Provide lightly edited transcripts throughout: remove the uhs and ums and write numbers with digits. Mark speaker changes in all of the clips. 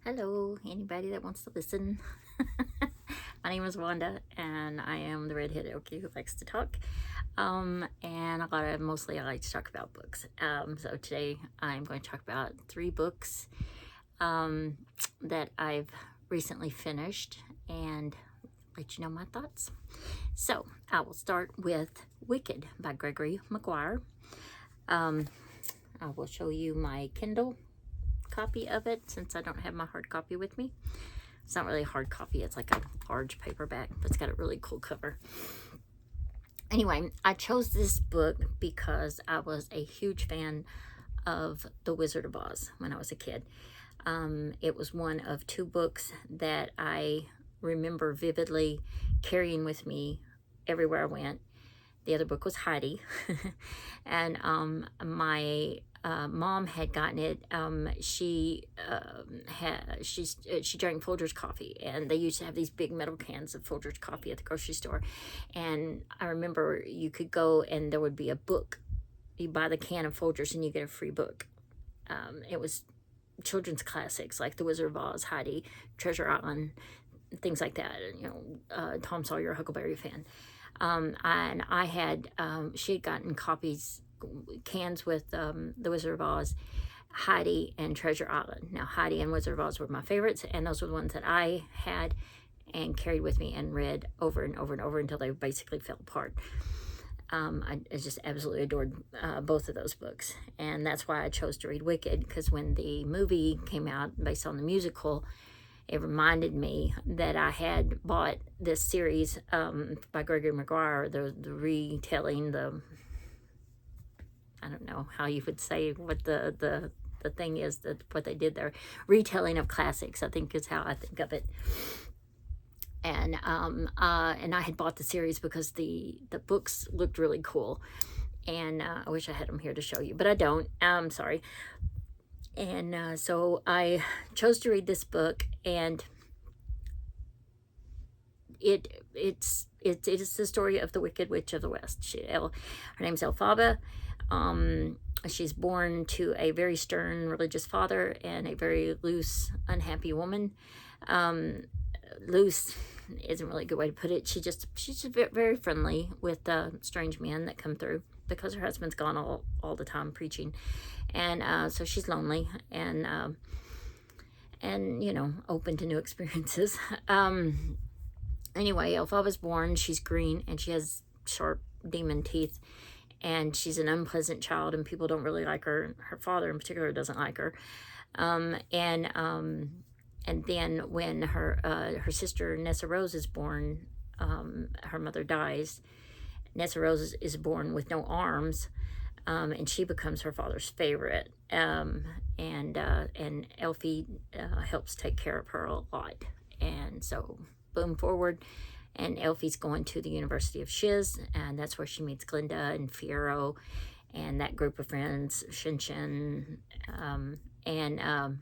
Speaker 1: Hello, anybody that wants to listen. My name is Wanda, and I am the redheaded Okie who likes to talk. And mostly I like to talk about books. So today I'm going to talk about 3 books that I've recently finished and let you know my thoughts. So I will start with Wicked by Gregory Maguire. I will show you my Kindle copy of it since I don't have my hard copy with me. It's not really a hard copy, it's like a large paperback, but it's got a really cool cover. Anyway, I chose this book because I was a huge fan of The Wizard of Oz when I was a kid. It was one of 2 books that I remember vividly carrying with me everywhere I went. The other book was Heidi. And my mom had gotten it. She drank Folgers coffee, and they used to have these big metal cans of Folgers coffee at the grocery store. And I remember you could go and there would be a book. You buy the can of Folgers and you get a free book. It was children's classics like The Wizard of Oz, Heidi, Treasure Island, things like that. Tom Sawyer, Huckleberry Finn. And I had, she had gotten cans with The Wizard of Oz, Heidi, and Treasure Island. Now, Heidi and Wizard of Oz were my favorites, and those were the ones that I had and carried with me and read over and over and over until they basically fell apart. I just absolutely adored both of those books, and that's why I chose to read Wicked, because when the movie came out based on the musical, it reminded me that I had bought this series by Gregory Maguire, the retelling, I don't know how you would say what the thing is, that what they did there, retelling of classics, I think is how I think of it. And I had bought the series because the books looked really cool, and I wish I had them here to show you, but I don't. I'm sorry. And so I chose to read this book, and it is the story of the Wicked Witch of the West. Her name's Elphaba. She's born to a very stern religious father and a very loose, unhappy woman. Loose isn't really a good way to put it. She's just very friendly with strange men that come through because her husband's gone all the time preaching. And so she's lonely and open to new experiences. Anyway, Elphaba's born. She's green and she has sharp demon teeth, and she's an unpleasant child, and people don't really like her. Her father in particular doesn't like her. And then when her sister Nessa Rose is born, her mother dies. Nessa Rose is born with no arms. And she becomes her father's favorite, and Elfie helps take care of her a lot. And so, boom forward, and Elfie's going to the University of Shiz, and that's where she meets Glinda and Fiero, and that group of friends, Shin Shin, and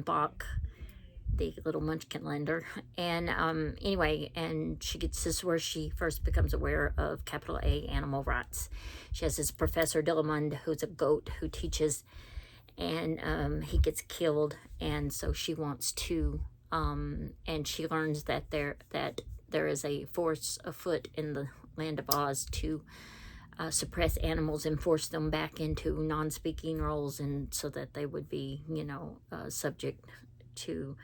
Speaker 1: Bach, the little munchkin lender. And anyway, and this is where she first becomes aware of capital A animal rights. She has this Professor Dillamond, who's a goat, who teaches, and he gets killed, and so she wants to, and she learns that there is a force afoot in the land of Oz to suppress animals and force them back into non-speaking roles, and so that they would be, subject to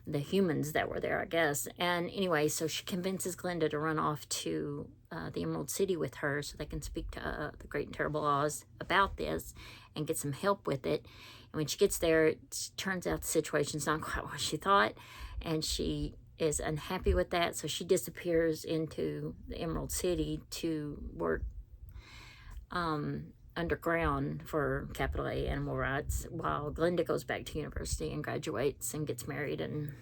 Speaker 1: the humans that were there, I guess. And anyway, so she convinces Glinda to run off to the Emerald City with her so they can speak to the Great and Terrible Oz about this and get some help with it. And when she gets there, it turns out the situation's not quite what she thought, and she is unhappy with that, so she disappears into the Emerald City to work underground for capital A animal rights, while Glinda goes back to university and graduates and gets married and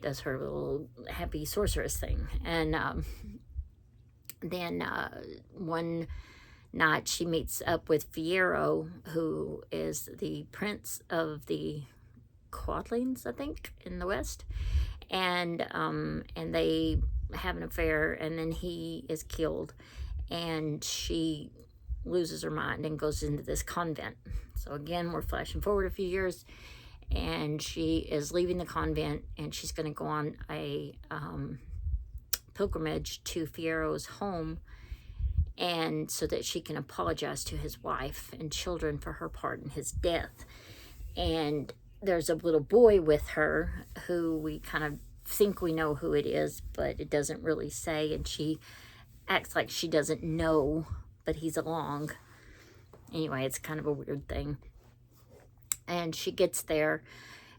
Speaker 1: does her little happy sorceress thing. And then one night she meets up with Fiero, who is the prince of the Quadlings, I think, in the West, and they have an affair, and then he is killed, and she loses her mind and goes into this convent. So again, we're flashing forward a few years, and she is leaving the convent, and she's going to go on a pilgrimage to Fiero's home, and so that she can apologize to his wife and children for her part in his death. And there's a little boy with her who we kind of think we know who it is, but it doesn't really say, and she acts like she doesn't know, but he's along. Anyway, it's kind of a weird thing. And she gets there,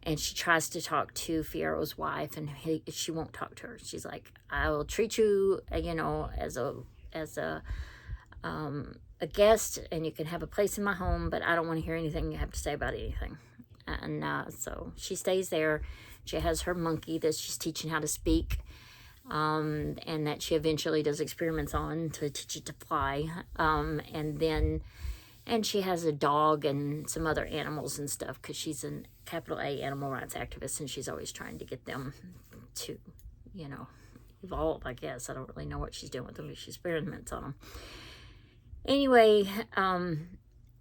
Speaker 1: and she tries to talk to Fiero's wife, and she won't talk to her. She's like, I will treat you, you know, as a guest, and you can have a place in my home, but I don't want to hear anything you have to say about anything. And so she stays there. She has her monkey that she's teaching how to speak, and that she eventually does experiments on to teach it to fly. And she has a dog and some other animals and stuff, because she's a capital A animal rights activist, and she's always trying to get them to, you know, evolve, I guess. I don't really know what she's doing with them, but she experiments on them. Anyway,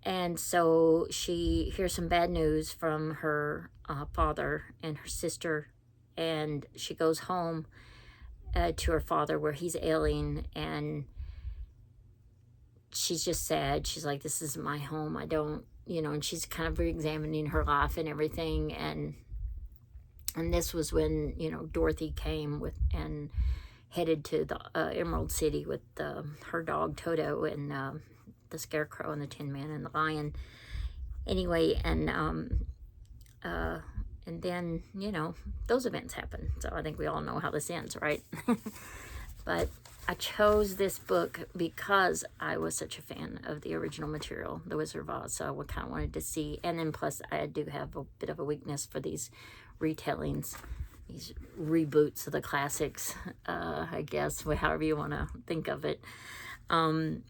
Speaker 1: and so she hears some bad news from her father and her sister, and she goes home to her father where he's ailing, and she's just sad. She's like, this isn't my home. I don't, you know, and she's kind of re-examining her life and everything. And this was when, you know, Dorothy came with and headed to the Emerald City with her dog Toto and the Scarecrow and the Tin Man and the Lion. Anyway, and then, you know, those events happen. So I think we all know how this ends, right? But I chose this book because I was such a fan of the original material, The Wizard of Oz. So I kind of wanted to see, and then plus I do have a bit of a weakness for these retellings, these reboots of the classics, I guess, however you want to think of it. And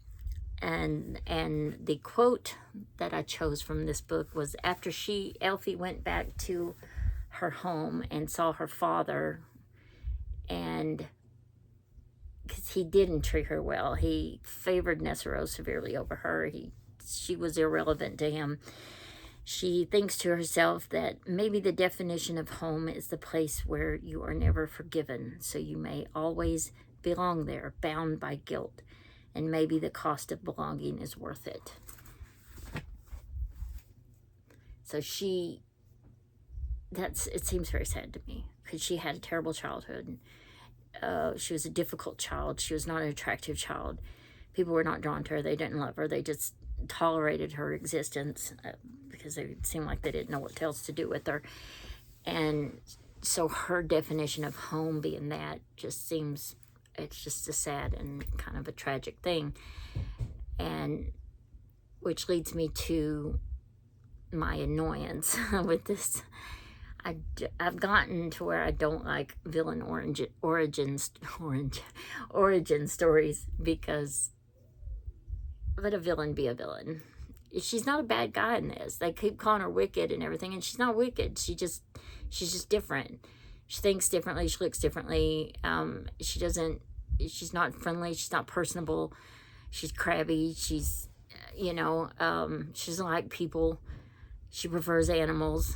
Speaker 1: the quote that I chose from this book was, after Elfie went back to her home and saw her father, and because he didn't treat her well, he favored Nessero severely over her. She was irrelevant to him. She thinks to herself that maybe the definition of home is the place where you are never forgiven, so you may always belong there, bound by guilt, and maybe the cost of belonging is worth it. So it seems very sad to me, because she had a terrible childhood. She was a difficult child. She was not an attractive child. People were not drawn to her. They didn't love her. They just tolerated her existence because they seemed like they didn't know what else to do with her. And so her definition of home being that just seems, it's just a sad and kind of a tragic thing. And which leads me to my annoyance with this. I've gotten to where I don't like villain origin stories, because let a villain be a villain. She's not a bad guy in this. They keep calling her wicked and everything, and she's not wicked. She's just different. She thinks differently. She looks differently. She's not friendly. She's not personable. She's crabby. She's, you know, she doesn't like people. She prefers animals.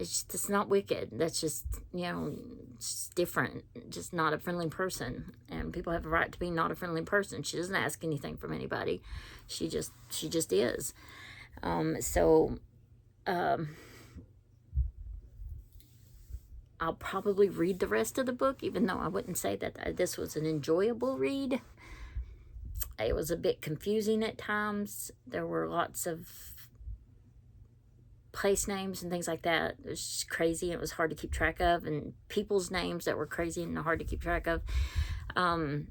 Speaker 1: It's not wicked. That's just, you know, just different. Just not a friendly person. And people have a right to be not a friendly person. She doesn't ask anything from anybody. She just is. I'll probably read the rest of the book, even though I wouldn't say that this was an enjoyable read. It was a bit confusing at times. There were lots of place names and things like that. It was just crazy. It was hard to keep track of, and people's names that were crazy and hard to keep track of. So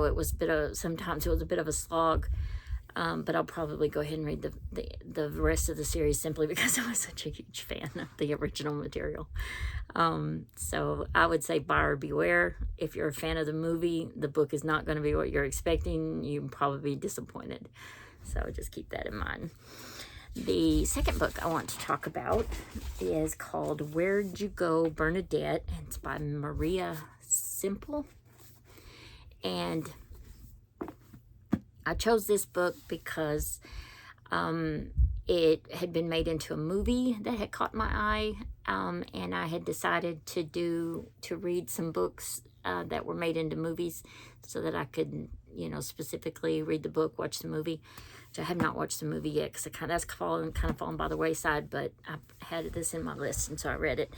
Speaker 1: it was sometimes it was a bit of a slog. But I'll probably go ahead and read the rest of the series, simply because I was such a huge fan of the original material. So I would say buyer beware. If you're a fan of the movie, the book is not going to be what you're expecting. You'll probably be disappointed. So just keep that in mind. The second book I want to talk about is called Where'd You Go, Bernadette? And it's by Maria Semple. And I chose this book because it had been made into a movie that had caught my eye, and I had decided to read some books that were made into movies so that I could, you know, specifically read the book, watch the movie. Which I have not watched the movie yet because that's kind of fallen by the wayside, but I had this in my list, and so I read it.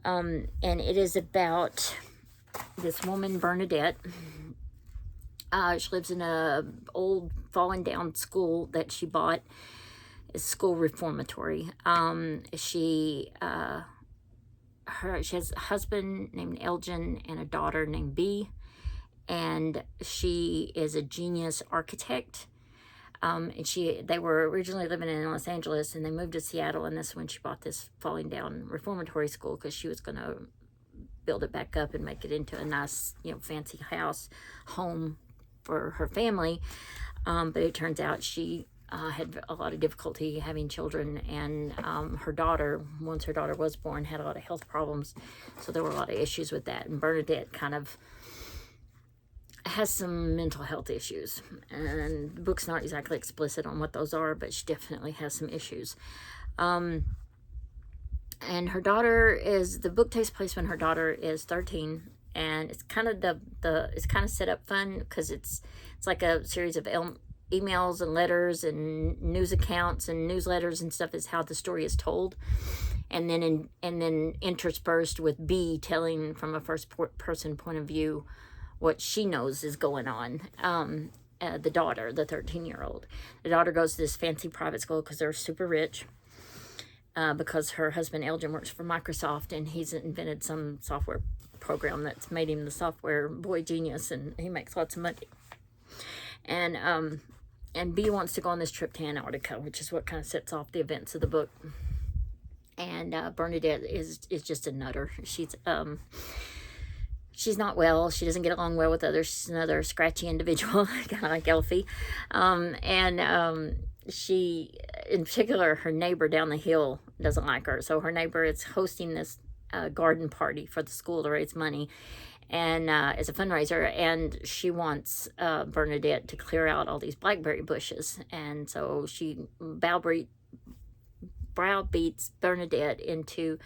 Speaker 1: And it is about this woman, Bernadette. She lives in a old fallen down school that she bought. It's school reformatory. She has a husband named Elgin and a daughter named Bee, and she is a genius architect. And they were originally living in Los Angeles, and they moved to Seattle, and this is when she bought this falling down reformatory school because she was going to build it back up and make it into a nice, you know, fancy home for her family. But it turns out she had a lot of difficulty having children, and her daughter, once her daughter was born, had a lot of health problems, so there were a lot of issues with that, and Bernadette kind of has some mental health issues, and the book's not exactly explicit on what those are, but she definitely has some issues. And her daughter the book takes place when her daughter is 13, and it's kind of it's kind of set up fun because it's like a series of emails and letters and news accounts and newsletters and stuff is how the story is told, and then interspersed with Bee telling from a first person point of view what she knows is going on. The daughter, the 13-year-old. The daughter goes to this fancy private school because they're super rich, because her husband Elgin works for Microsoft, and he's invented some software program that's made him the software boy genius, and he makes lots of money. And Bee wants to go on this trip to Antarctica, which is what kind of sets off the events of the book. And Bernadette is just a nutter. She's not well. She doesn't get along well with others. She's another scratchy individual, kind of like Elfie. She, in particular, her neighbor down the hill doesn't like her. So her neighbor is hosting this garden party for the school to raise money, and as a fundraiser. And she wants Bernadette to clear out all these blackberry bushes. And so she browbeats Bernadette into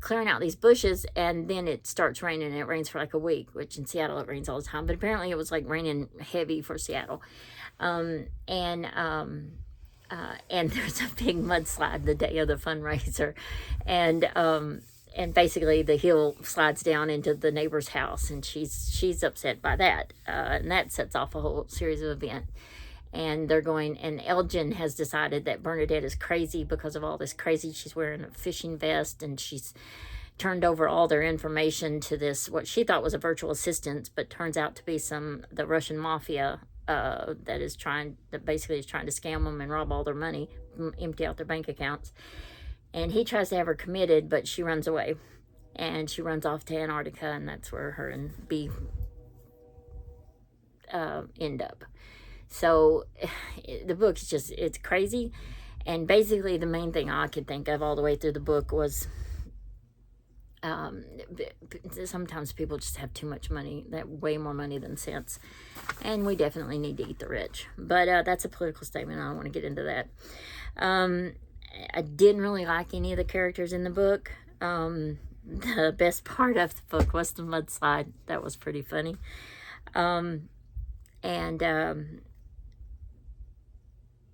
Speaker 1: clearing out these bushes, and then it starts raining, and it rains for like a week, which in Seattle it rains all the time, but apparently it was like raining heavy for Seattle. And there's a big mudslide the day of the fundraiser, and basically the hill slides down into the neighbor's house, and she's upset by that, and that sets off a whole series of events. And and Elgin has decided that Bernadette is crazy because of all this crazy. She's wearing a fishing vest, and she's turned over all their information to this, what she thought was a virtual assistant, but turns out to be the Russian mafia that basically is trying to scam them and rob all their money, empty out their bank accounts. And he tries to have her committed, but she runs away, and she runs off to Antarctica, and that's where her and Bee end up. So the book is it's crazy. And basically the main thing I could think of all the way through the book was sometimes people just have too much money, way more money than sense. And we definitely need to eat the rich. But that's a political statement. I don't want to get into that. I didn't really like any of the characters in the book. The best part of the book was the mudslide. That was pretty funny.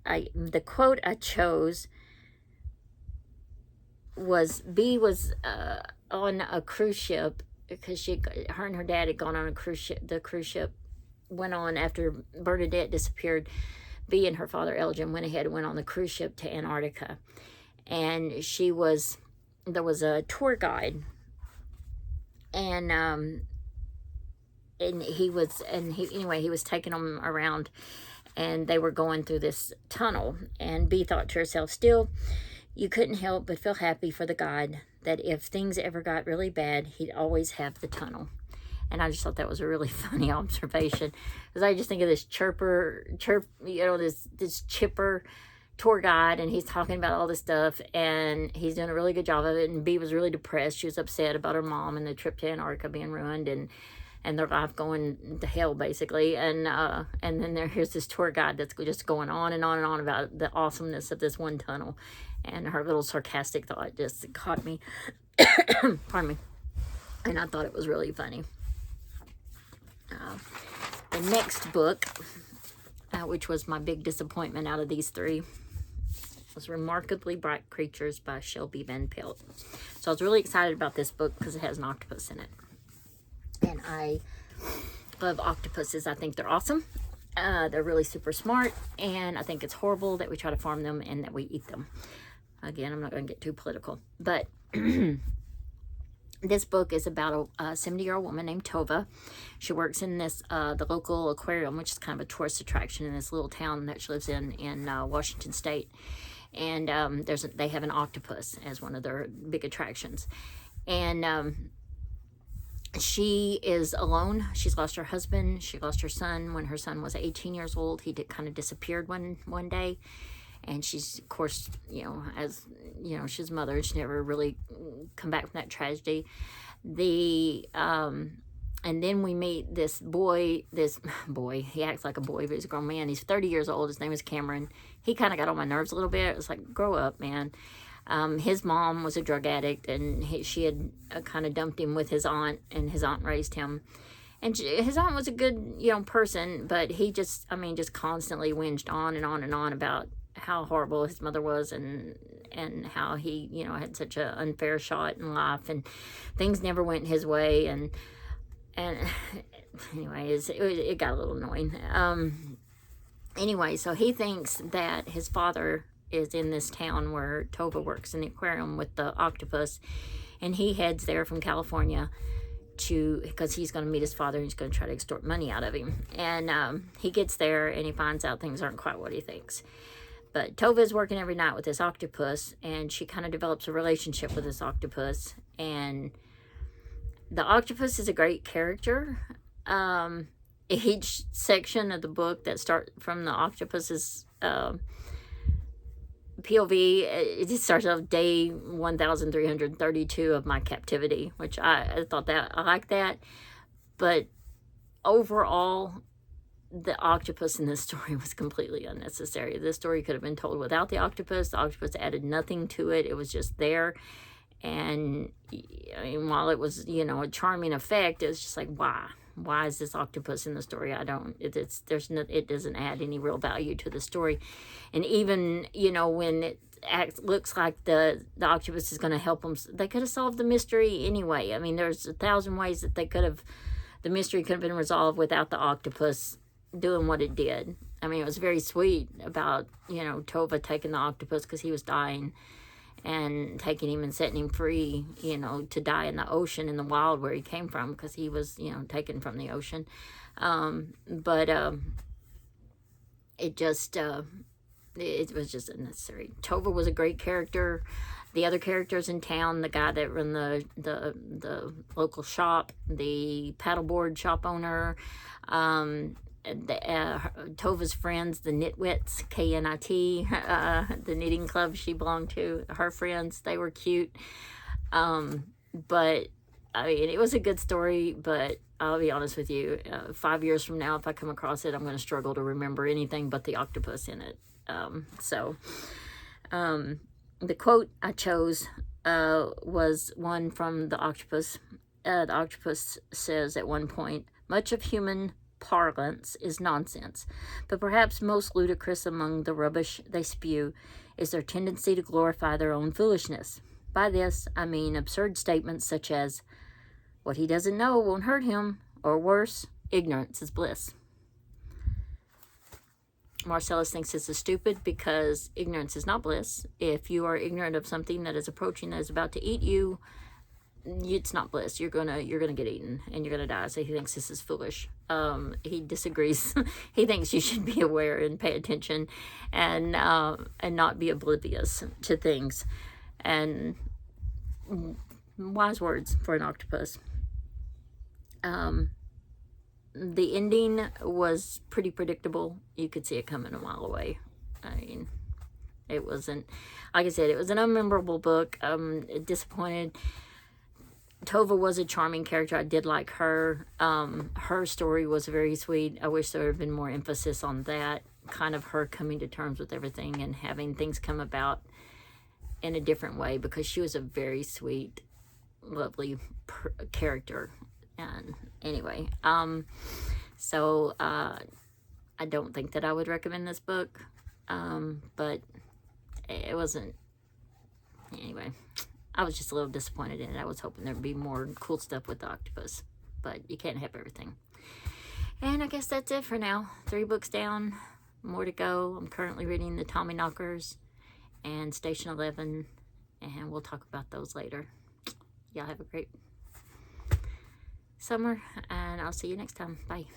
Speaker 1: The quote I chose was Bee was on a cruise ship because her and her dad had gone on a cruise ship. The cruise ship went on after Bernadette disappeared. Bee and her father Elgin went ahead and went on the cruise ship to Antarctica, and there was a tour guide, and he was taking them around. And they were going through this tunnel, and Bee thought to herself, still, you couldn't help but feel happy for the guide that if things ever got really bad, he'd always have the tunnel. And I just thought that was a really funny observation, because I just think of this this chipper tour guide, and he's talking about all this stuff, and he's doing a really good job of it. And Bee was really depressed. She was upset about her mom and the trip to Antarctica being ruined, and and their life going to hell, basically. And then here's this tour guide that's just going on and on and on about the awesomeness of this one tunnel. And her little sarcastic thought just caught me. Pardon me. And I thought it was really funny. The next book, which was my big disappointment out of these three, was Remarkably Bright Creatures by Shelby Van Pelt. So I was really excited about this book because it has an octopus in it. And I love octopuses. I think they're awesome. They're really super smart. And I think it's horrible that we try to farm them and that we eat them. Again, I'm not going to get too political. But this book is about a 70-year-old woman named Tova. She works in this the local aquarium, which is kind of a tourist attraction in this little town that she lives in Washington State. And they have an octopus as one of their big attractions. And she is alone. She's lost her husband. She lost her son when her son was 18 years old. He kind of disappeared one day. And she's, of course, as she's a mother. She never really come back from that tragedy. And then we meet this boy. He acts like a boy, but he's a grown man. He's 30 years old. His name is Cameron. He kind of got on my nerves a little bit. It was like, grow up, man. His mom was a drug addict, and she had kind of dumped him with his aunt, and his aunt raised him. And his aunt was a good, person, but he just constantly whinged on and on and on about how horrible his mother was, and how he, had such an unfair shot in life, and things never went his way, and anyways, it got a little annoying. Anyway, so he thinks that his father is in this town where Tova works in the aquarium with the octopus, and he heads there from California because he's going to meet his father, and he's going to try to extort money out of him. And he gets there, and he finds out things aren't quite what he thinks. But Tova is working every night with this octopus, and she kind of develops a relationship with this octopus. And the octopus is a great character. Each section of the book that start from the octopus's POV, it just starts off day 1332 of my captivity, which I thought that I like that. But overall, the octopus in this story was completely unnecessary. This story could have been told without the octopus. The octopus added nothing to it. It was just there. And while it was, a charming effect, it was just like, why? Why is this octopus in the story? It doesn't add any real value to the story. And even, when it looks like the octopus is going to help them, they could have solved the mystery anyway. I mean, there's 1,000 ways that the mystery could have been resolved without the octopus doing what it did. I mean, it was very sweet about, Tova taking the octopus because he was dying, and taking him and setting him free, to die in the ocean, in the wild where he came from, because he was, taken from the ocean. But it was just unnecessary. Tova was a great character. The other characters in town, the guy that ran the local shop, the paddleboard shop owner, Tova's friends, the Knitwits, K-N-I-T, the knitting club she belonged to, her friends, they were cute. But it was a good story, but I'll be honest with you, 5 years from now, if I come across it, I'm going to struggle to remember anything but the octopus in it. The quote I chose was one from the octopus. The octopus says at one point, "Much of human parlance is nonsense, but perhaps most ludicrous among the rubbish they spew is their tendency to glorify their own foolishness. By this, I mean absurd statements such as, 'What he doesn't know won't hurt him,' or worse, 'Ignorance is bliss.'" Marcellus thinks this is stupid because ignorance is not bliss. If you are ignorant of something that is approaching, that is about to eat you, it's not bliss. You're gonna get eaten and you're gonna die. So he thinks this is foolish. He disagrees. He thinks you should be aware and pay attention, and not be oblivious to things. And wise words for an octopus. The ending was pretty predictable. You could see it coming a mile away. I mean, it wasn't, like I said, it was an unmemorable book. Disappointed Tova was a charming character. I did like her. Her story was very sweet. I wish there had been more emphasis on that. Kind of her coming to terms with everything and having things come about in a different way, because she was a very sweet, lovely character. And anyway, so I don't think that I would recommend this book, but it wasn't, anyway, I was just a little disappointed in it. I was hoping there'd be more cool stuff with the octopus, but you can't have everything. And I guess that's it for now. 3 books down, more to go. I'm currently reading the Tommy Knockers and Station 11, and we'll talk about those later. Y'all have a great summer, and I'll see you next time. Bye.